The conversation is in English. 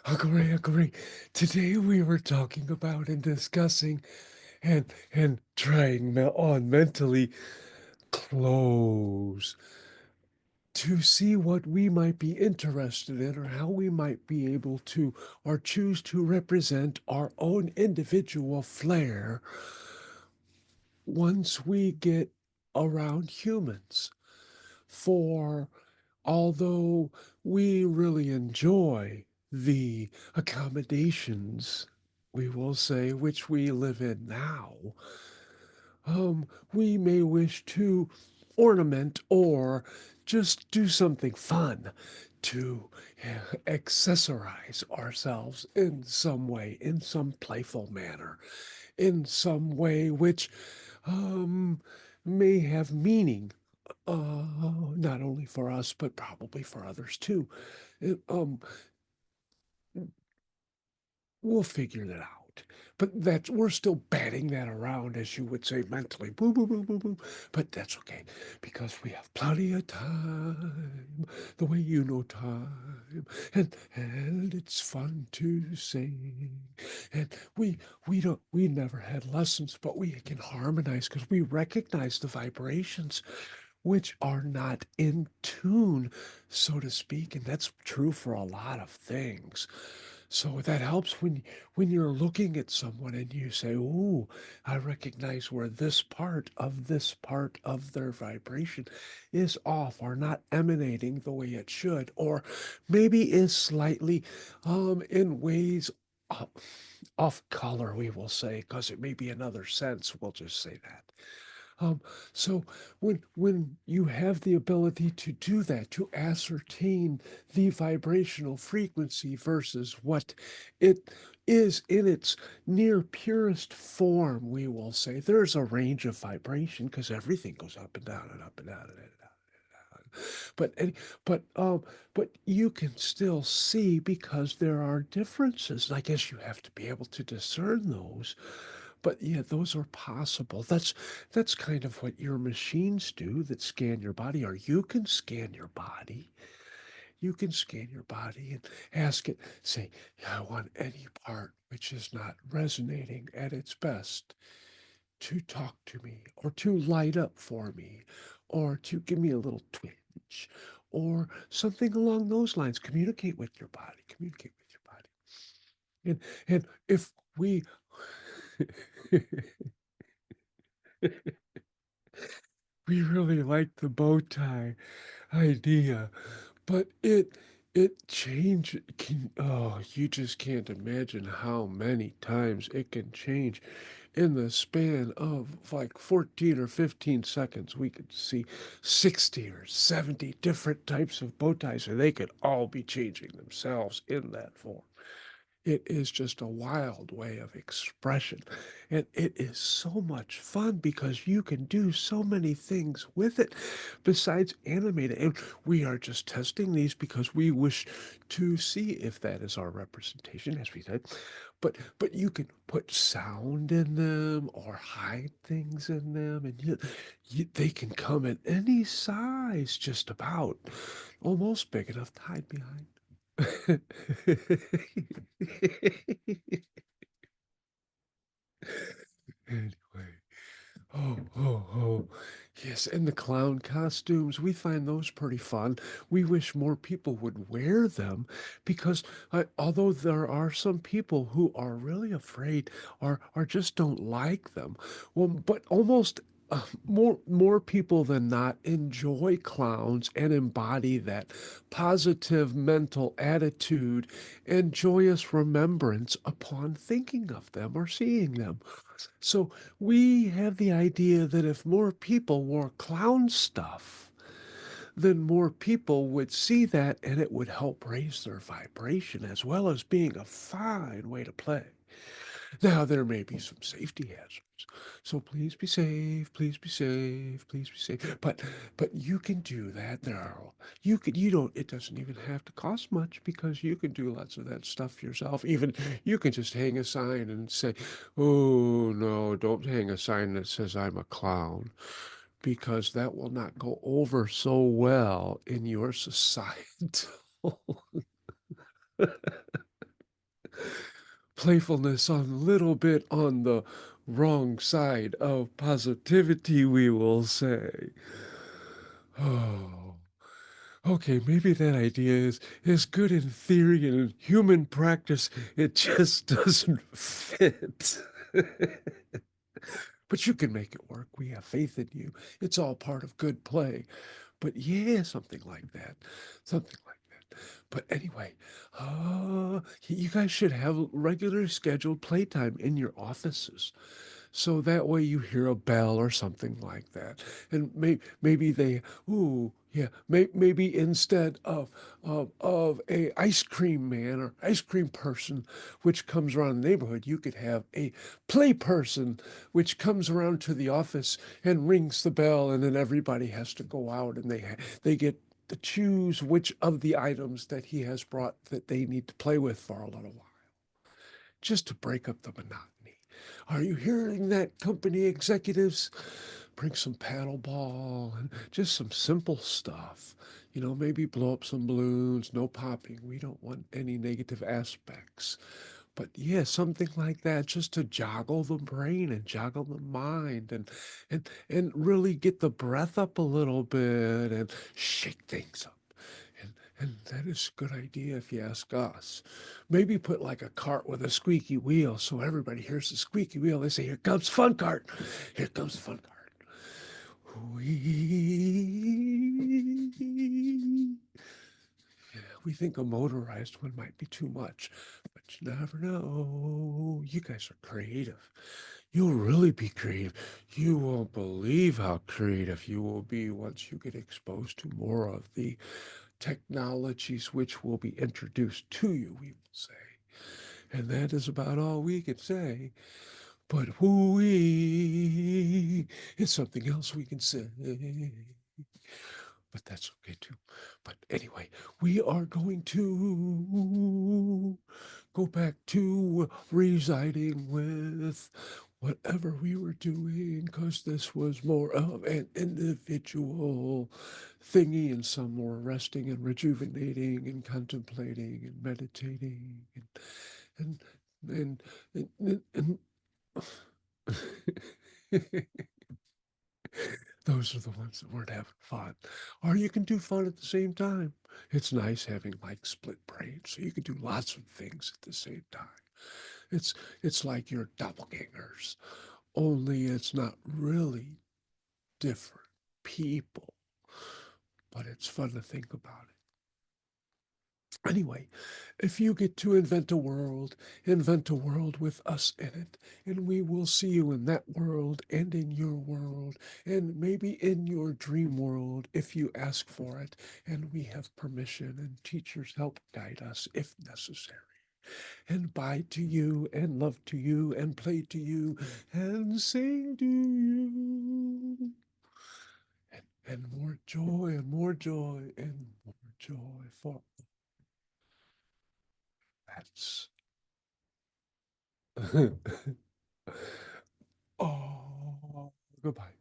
Agree, agree. Today we were talking about and discussing and trying on mentally close to see what we might be interested in or how we might be able to or choose to represent our own individual flair once we get around humans. For although we really enjoy the accommodations, we will say, which we live in now, we may wish to ornament or just do something fun to accessorize ourselves in some way, in some playful manner, in some way which um, may have meaning, not only for us, but probably for others too. It, we'll figure that out. But that's we're still batting that around, as you would say, mentally. Boo, boo, boo, boo, boo. But that's okay because we have plenty of time, the way you know time, and it's fun to sing. And we never had lessons, but we can harmonize because we recognize the vibrations which are not in tune, so to speak. And that's true for a lot of things. So that helps when you're looking at someone and you say, "Ooh, I recognize where this part of their vibration is off or not emanating the way it should, or maybe is slightly in ways off, off color, we will say, because it may be another sense. We'll just say that. So when you have the ability to do that, to ascertain the vibrational frequency versus what it is in its near purest form, we will say there's a range of vibration because everything goes up and down and up and down and down. But but but you can still see because there are differences. I guess you have to be able to discern those. But yeah, those are possible. That's kind of what your machines do that scan your body, or you can scan your body. You can scan your body and ask it, say, I want any part which is not resonating at its best to talk to me or to light up for me or to give me a little twinge or something along those lines. Communicate with your body. Communicate with your body. And if we we really like the bow tie idea, but it change can oh you just can't imagine how many times it can change in the span of like 14 or 15 seconds. We could see 60 or 70 different types of bow ties, and they could all be changing themselves in that form. It is just a wild way of expression. And it is so much fun because you can do so many things with it besides animate it. And we are just testing these because we wish to see if that is our representation, as we said. But you can put sound in them or hide things in them, and they can come in any size, just about, almost big enough to hide behind. Anyway, oh. Yes, and the clown costumes, we find those pretty fun. We wish more people would wear them because although there are some people who are really afraid or just don't like them, well, but almost more people than not enjoy clowns and embody that positive mental attitude and joyous remembrance upon thinking of them or seeing them. So we have the idea that if more people wore clown stuff, then more people would see that and it would help raise their vibration as well as being a fine way to play. Now, there may be some safety hazards. So please be safe, please be safe, please be safe. But you can do that. You don't it doesn't even have to cost much because you can do lots of that stuff yourself. Even you can just hang a sign and say, "Oh no, don't hang a sign that says I'm a clown." Because that will not go over so well in your societal playfulness on a little bit on the wrong side of positivity, we will say. Oh, okay, maybe that idea is good in theory and in human practice, it just doesn't fit. But you can make it work. We have faith in you. It's all part of good play. But yeah, something like that. Something like that. But anyway, you guys should have regular scheduled playtime in your offices. So that way you hear a bell or something like that. And maybe they, ooh, yeah, maybe instead of a ice cream man or ice cream person which comes around the neighborhood, you could have a play person which comes around to the office and rings the bell, and then everybody has to go out and they get to choose which of the items that he has brought that they need to play with for a little while, just to break up the monotony. Are you hearing that, company executives? Bring some paddle ball and just some simple stuff. You know, maybe blow up some balloons, no popping. We don't want any negative aspects. But yeah, something like that just to joggle the brain and joggle the mind and really get the breath up a little bit and shake things up. And that is a good idea if you ask us. Maybe put like a cart with a squeaky wheel so everybody hears the squeaky wheel. They say, "Here comes fun cart. Here comes the fun cart." Whee! We think a motorized one might be too much, but you never know. You guys are creative. You'll really be creative. You won't believe how creative you will be once you get exposed to more of the technologies which will be introduced to you, we will say. And that is about all we can say. But whoo-wee is something else we can say. But that's okay too. But anyway, we are going to go back to residing with whatever we were doing because this was more of an individual thingy, and some more resting and rejuvenating and contemplating and meditating and and and those are the ones that weren't having fun. Or you can do fun at the same time. It's nice having like split brains, so you can do lots of things at the same time. It's it's like your doppelgangers, only it's not really different people, but it's fun to think about it. Anyway, if you get to invent a world with us in it, and we will see you in that world and in your world, and maybe in your dream world if you ask for it, and we have permission, and teachers help guide us if necessary. And bye to you, and love to you, and play to you, and sing to you. And more joy, and more joy, and more joy for that's. Oh, goodbye.